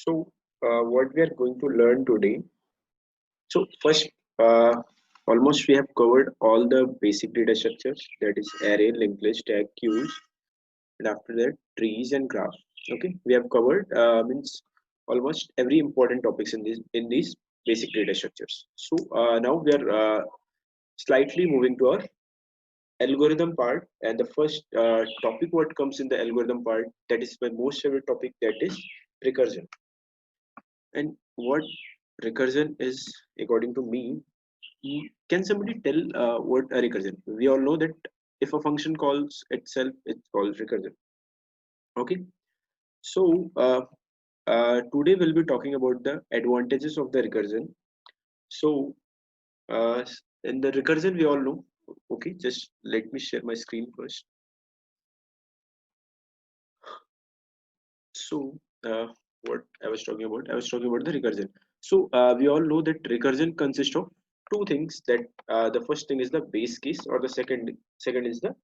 So, what we are going to learn today. So, first, uh, almost we have covered all the basic data structures, that is array, linked list, tag, queues, and after that, trees and graphs. Okay, we have covered means almost every important topics in these basic data structures. So now we are slightly moving to our algorithm part, and the first topic what comes in the algorithm part, that is my most favorite topic, that is recursion. And what recursion is according to me, can somebody tell what a recursion? We all know that if a function calls itself, it's called recursion. Okay, so today we'll be talking about the advantages of the recursion. So in the recursion we all know. Okay, just let me share my screen first. So uh, what I was talking about, I was talking about the recursion. So we all know that recursion consists of two things. That the first thing is the base case, or the second is the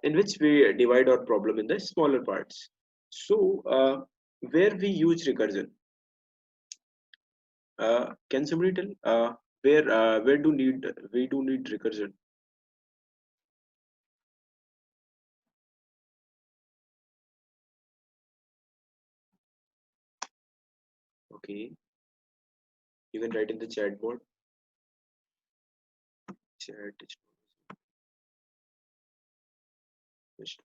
in which we divide our problem in the smaller parts. So where we use recursion, can somebody tell where do need we do need recursion? Okay, you can write in the chat board. Chat is just-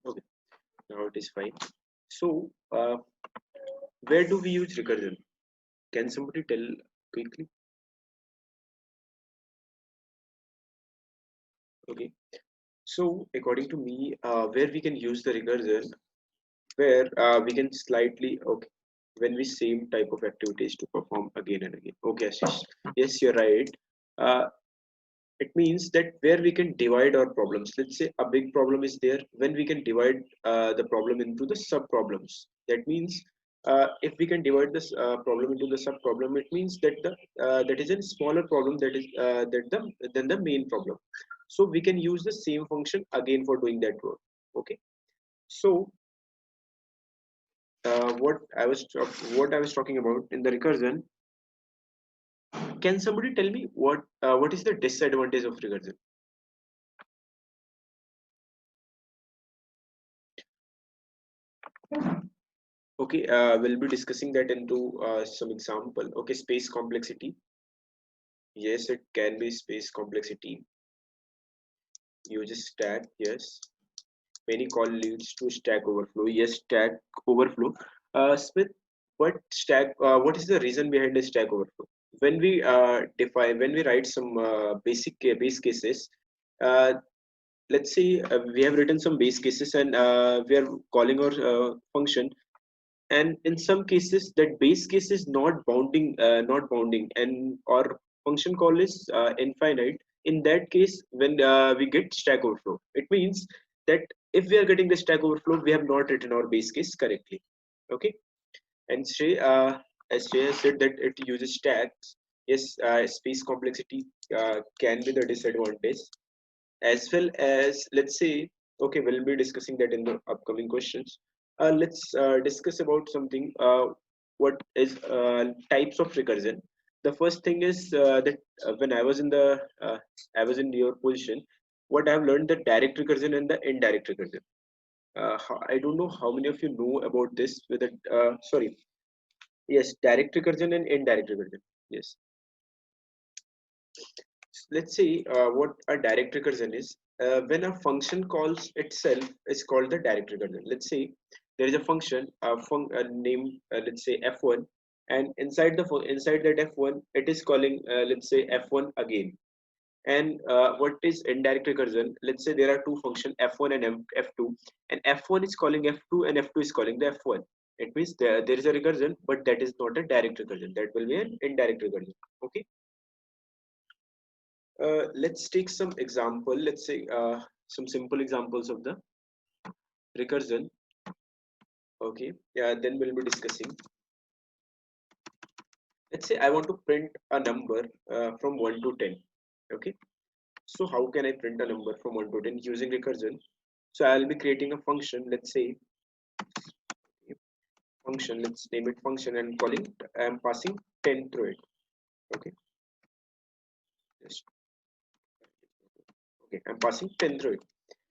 okay, now it is fine. So where do we use recursion? Can somebody tell quickly? Okay, so according to me, where we can use the recursion, where we can slightly, okay, when we same type of activities to perform again and again. Okay, Ashish. Yes, you're right. Uh, it means that where we can divide our problems, let's say a big problem is there, when we can divide the problem into the sub problems. That means if we can divide this problem into the sub problem, it means that the that is a smaller problem, that is than the main problem. So we can use the same function again for doing that work. Okay, so what I was talking about in the recursion. Can somebody tell me what is the disadvantage of recursion? Okay, we'll be discussing that into some example. Okay, space complexity. Yes, it can be space complexity. Uses stack. Yes, many call leads to stack overflow. Yes, stack overflow. Smith, what is the reason behind the stack overflow? When we when we write some base cases, uh, let's say we have written some base cases, and we are calling our function, and in some cases that base case is not bounding, and our function call is infinite. In that case, when we get stack overflow, it means that if we are getting the stack overflow, we have not written our base case correctly. Okay, and as Shrey said that it uses stacks. Yes, space complexity can be the disadvantage, as well as, let's say, okay, we'll be discussing that in the upcoming questions. Let's discuss about something, what is types of recursion. The first thing is that when I was in your position, what I've learned, the direct recursion and the indirect recursion. I don't know how many of you know about this with it. Sorry, yes, direct recursion and indirect recursion. Yes, let's see what a direct recursion is. When a function calls itself is called the direct recursion. Let's say there is a function, name, let's say f1, and inside that f1, it is calling, let's say f1 again. And what is indirect recursion? Let's say there are two functions f1 and f2, and f1 is calling f2 and f2 is calling the f1. It means there is a recursion, but that is not a direct recursion. That will be an indirect recursion. Okay. Let's take some example. Let's say some simple examples of the recursion. Okay. Yeah. Then we'll be discussing. Let's say I want to print a number from 1 to 10. Okay, so how can I print a number from 1 to 10 using recursion? So I'll be creating a function, let's say function, let's name it function, and calling, I'm passing 10 through it. Okay, just okay, I'm passing 10 through it,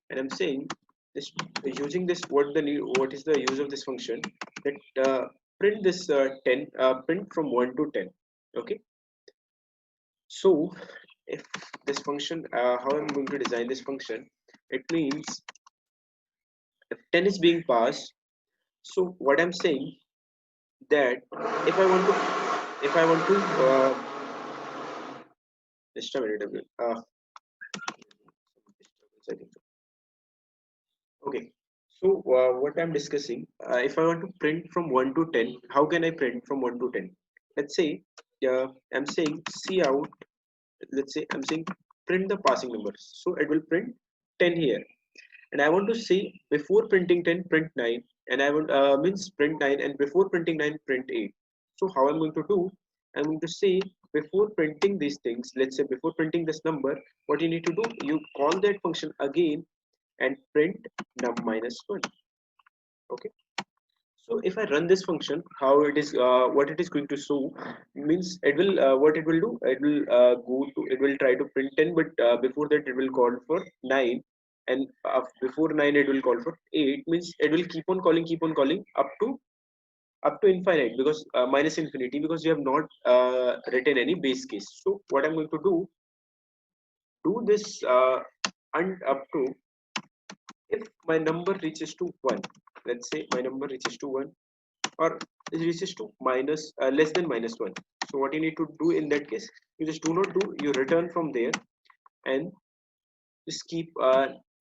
and I'm saying this using this, what is the use of this function, that print this 10, print from 1 to 10. Okay, so if this function, how I'm going to design this function, it means if 10 is being passed, so what I'm saying, that if I want to, if I want to just a minute, I think. Okay, so what I'm discussing, if I want to print from 1 to 10, how can I print from 1 to 10? Let's say I'm saying C out, let's say I'm saying print the passing numbers, so it will print 10 here, and I want to say before printing 10 print 9, and I want means print 9, and before printing 9 print 8. So how I'm going to do, I'm going to say before printing these things, let's say before printing this number, what you need to do, you call that function again and print num minus 1. Okay, so if I run this function, how it is, what it is going to show means, it will what it will do, it will it will try to print 10, but before that it will call for 9, and before 9 it will call for 8, means it will keep on calling up to infinite, because minus infinity, because you have not written any base case. So what I'm going to do this, and up to, if my number reaches to 1, let's say my number reaches to 1, or it reaches to minus, less than minus 1, so what you need to do in that case, you just do not do, you return from there, and just keep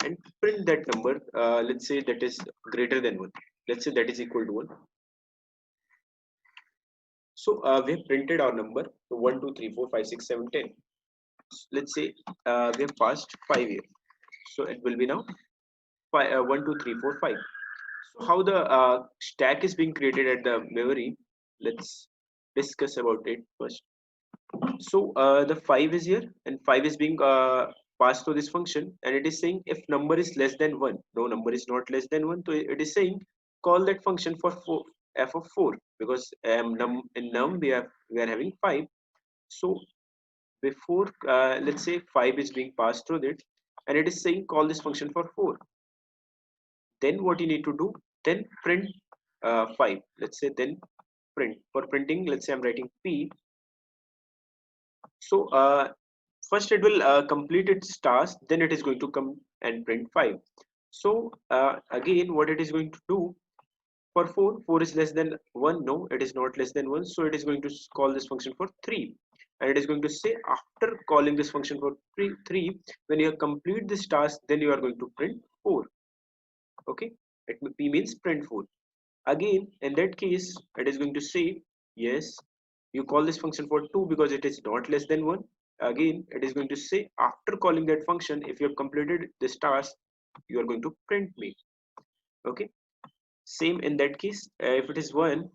and print that number, let's say that is greater than 1, let's say that is equal to 1. So we have printed our number, so 1 2 3 4 5 6 7 10. Let's say we have passed 5 here, so it will be now 5, 1 2 3 4 5. So how the stack is being created at the memory, let's discuss about it first. So the 5 is here, and 5 is being passed to this function, and it is saying if number is less than 1, no, number is not less than 1, so it is saying call that function for 4, f of 4, because in num we are having 5. So before let's say 5 is being passed through it, and it is saying call this function for 4, then what you need to do, then print 5, let's say, then print, for printing, let's say I'm writing p. So first it will complete its task, then it is going to come and print 5. So again, what it is going to do, for 4, 4 is less than 1, no, it is not less than 1, so it is going to call this function for 3, and it is going to say after calling this function for 3, when you complete this task, then you are going to print 4. Okay, it p means print 4. Again, in that case, it is going to say yes, you call this function for 2 because it is not less than 1. Again, it is going to say after calling that function, if you have completed this task, you are going to print me. Okay, same in that case, if it is 1,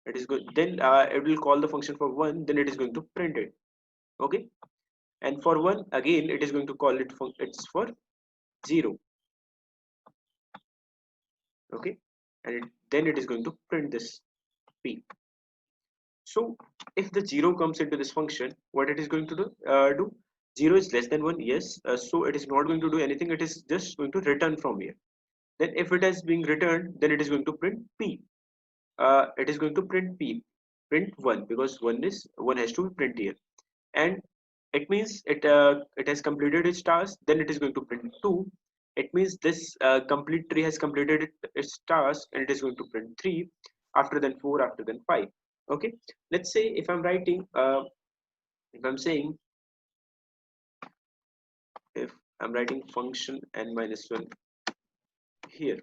it is good, then it will call the function for 1, then it is going to print it. Okay, and for 1, again it is going to call it for, it's for 0. Okay, and then it is going to print this p. So if the 0 comes into this function, what it is going to do, 0 is less than 1, yes, so it is not going to do anything, it is just going to return from here. Then if it has been returned, then it is going to print p. It is going to print p, print 1, because 1 has to be print here, and it means it has completed its task, then it is going to print 2. It means this complete tree has completed its task, and it is going to print 3, after then 4, after then 5. Okay, let's say if I'm writing if I'm saying, if I'm writing function n minus 1 here,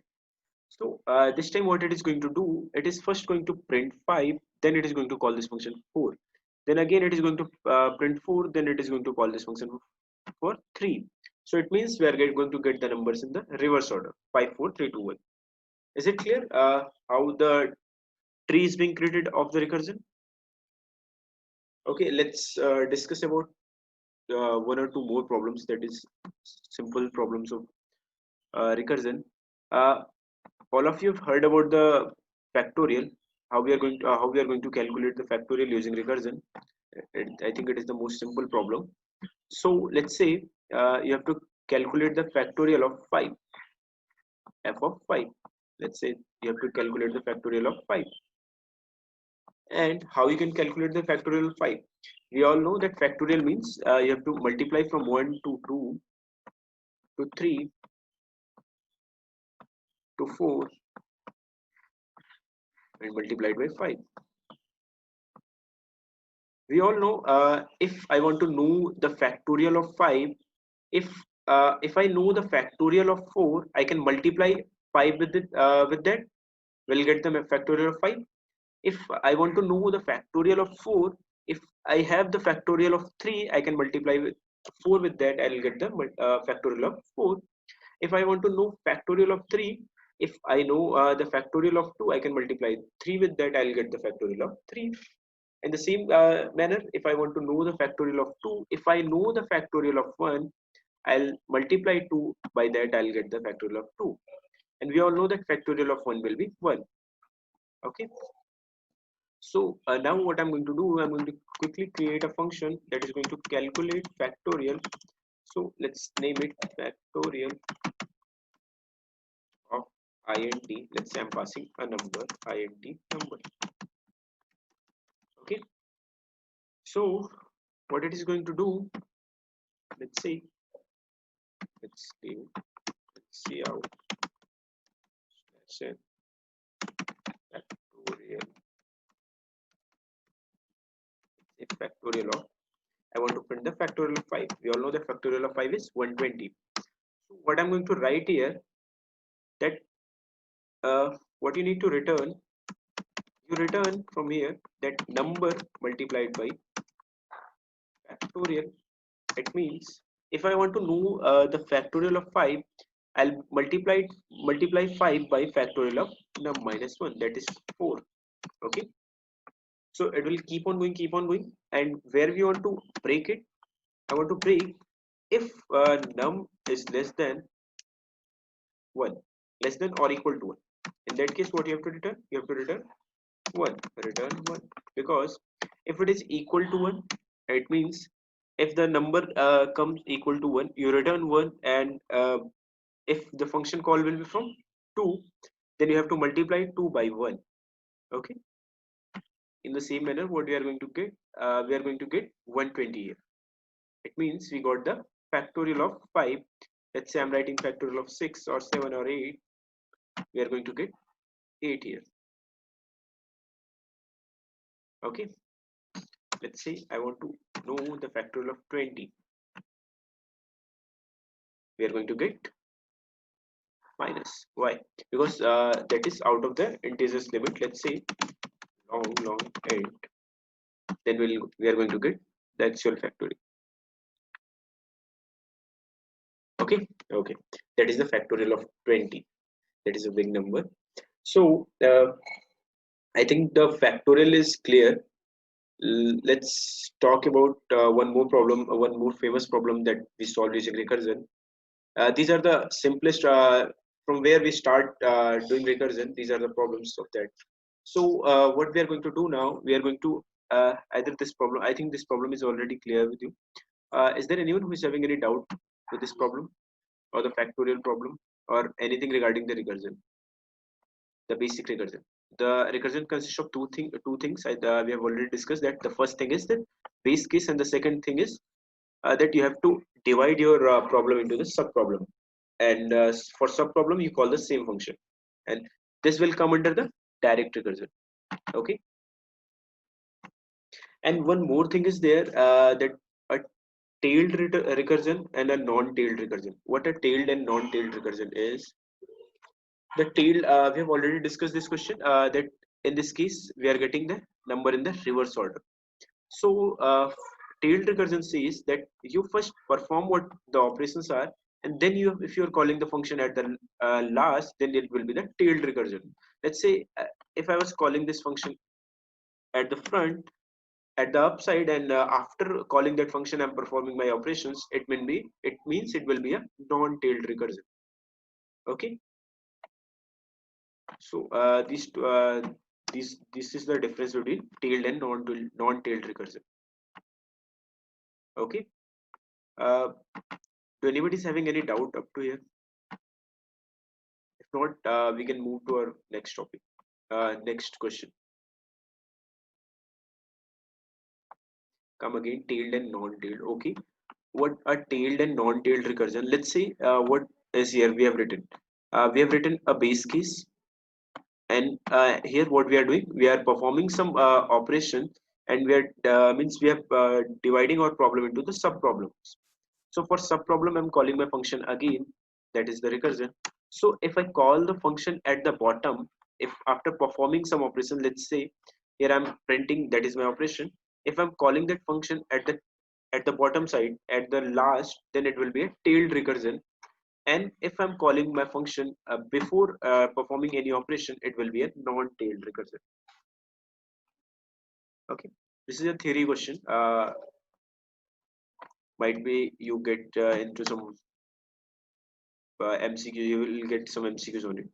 so this time what it is going to do, it is first going to print 5, then it is going to call this function 4, then again it is going to print 4, then it is going to call this function for 3. So it means we are going to get the numbers in the reverse order, 5 4 3 2 1. Is it clear how the tree is being created of the recursion? Okay, let's discuss about one or two more problems, that is simple problems of recursion. All of you have heard about the factorial, how we are going to calculate the factorial using recursion. I think it is the most simple problem. So let's say you have to calculate the factorial of 5, f of 5. Let's say you have to calculate the factorial of 5. And how you can calculate the factorial of 5? We all know that factorial means you have to multiply from 1 to 2 to 3 to 4 and multiplied by 5. We all know if I want to know the factorial of 5, if I know the factorial of 4, I can multiply 5 with that. We'll get the factorial of 5. If I want to know the factorial of 4, if I have the factorial of 3, I can multiply with 4 with that. I'll get the factorial of 4. If I want to know factorial of 3, if I know the factorial of 2, I can multiply 3 with that. I'll get the factorial of 3. In the same manner, if I want to know the factorial of 2, if I know the factorial of 1, I'll multiply 2 by that. I'll get the factorial of 2. And we all know that factorial of 1 will be 1. Okay. So now what I'm going to do, I'm going to quickly create a function that is going to calculate factorial. So let's name it factorial of int. Let's say I'm passing a number, int number. Okay. So what it is going to do, let's see out factorial, factorial of, I want to print the factorial of 5. We all know that factorial of 5 is 120. So what I'm going to write here, that what you need to return, you return from here that number multiplied by factorial. It means if I want to know the factorial of 5, I'll multiply 5 by factorial of num minus 1, that is 4. Okay. So it will keep on going, and where we want to break it, I want to break if num is less than 1, less than or equal to 1. In that case, what you have to return? You have to return 1. Return 1, because if it is equal to 1, it means if the number comes equal to 1, you return 1, and if the function call will be from 2, then you have to multiply 2 by 1. Okay. In the same manner, what we are going to get, we are going to get 120 here. It means we got the factorial of 5. Let's say I'm writing factorial of 6 or 7 or 8. We are going to get 8 here. Okay. Let's say I want to know the factorial of 20. We are going to get minus. Why? Because that is out of the integers limit. Let's say long int. Then we are going to get the actual factorial. Okay. That is the factorial of 20. That is a big number. So I think the factorial is clear. Let's talk about one more famous problem that we solved using recursion. These are the simplest from where we start doing recursion. These are the problems of that. So what we are going to do now, we are going to either this problem. I think this problem is already clear with you. Is there anyone who is having any doubt with this problem or the factorial problem or anything regarding the recursion, the basic recursion? The recursion consists of two things. We have already discussed that. The first thing is the base case, and the second thing is that you have to divide your problem into the sub problem. And for sub problem, you call the same function, and this will come under the direct recursion. Okay. And one more thing is there, that a tailed recursion and a non-tailed recursion. What a tailed and non-tailed recursion is? The tailed, we have already discussed this question, that in this case we are getting the number in the reverse order. So tailed recursion says that you first perform what the operations are, and then if you are calling the function at the last, then it will be the tailed recursion. Let's say if I was calling this function at the front, at the upside, and after calling that function I'm performing my operations, it means it will be a non-tailed recursion. Okay, so this is the difference between tailed and non-tailed recursion. Okay, uh, do anybody is having any doubt up to here? If not, we can move to our next topic. Next question. Come again, tailed and non-tailed. Okay, what a tailed and non-tailed recursion? Let's say what is here we have written. We have written a base case, and here what we are doing, we are performing some operation, and we are means we are dividing our problem into the sub problems. So for sub problem, I'm calling my function again, that is the recursion. So if I call the function at the bottom, if after performing some operation, let's say here I'm printing, that is my operation. If I'm calling that function at the bottom side at the last, then it will be a tailed recursion. And if I'm calling my function before performing any operation, it will be a non-tailed recursion. Okay, this is a theory question. Might be you get into some MCQ, you will get some MCQs on it.